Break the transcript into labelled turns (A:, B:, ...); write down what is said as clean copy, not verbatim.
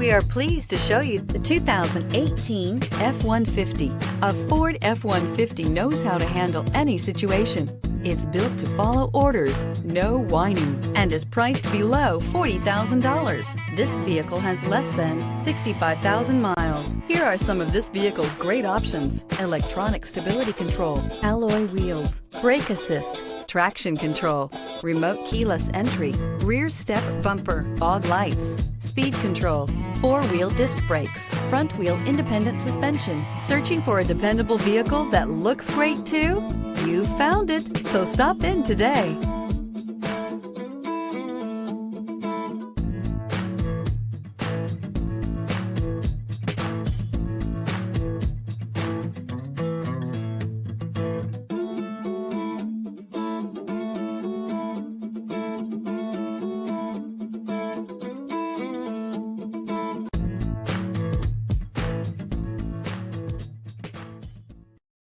A: We are pleased to show you the 2018 F-150. A Ford F-150 knows how to handle any situation. It's built to follow orders, no whining, and is priced below $40,000. This vehicle has less than 65,000 miles. Here are some of this vehicle's great options: electronic stability control, alloy wheels, brake assist, traction control, remote keyless entry, rear step bumper, fog lights, speed control, four-wheel disc brakes, front-wheel independent suspension. Searching for a dependable vehicle that looks great too? You found it, so stop in today.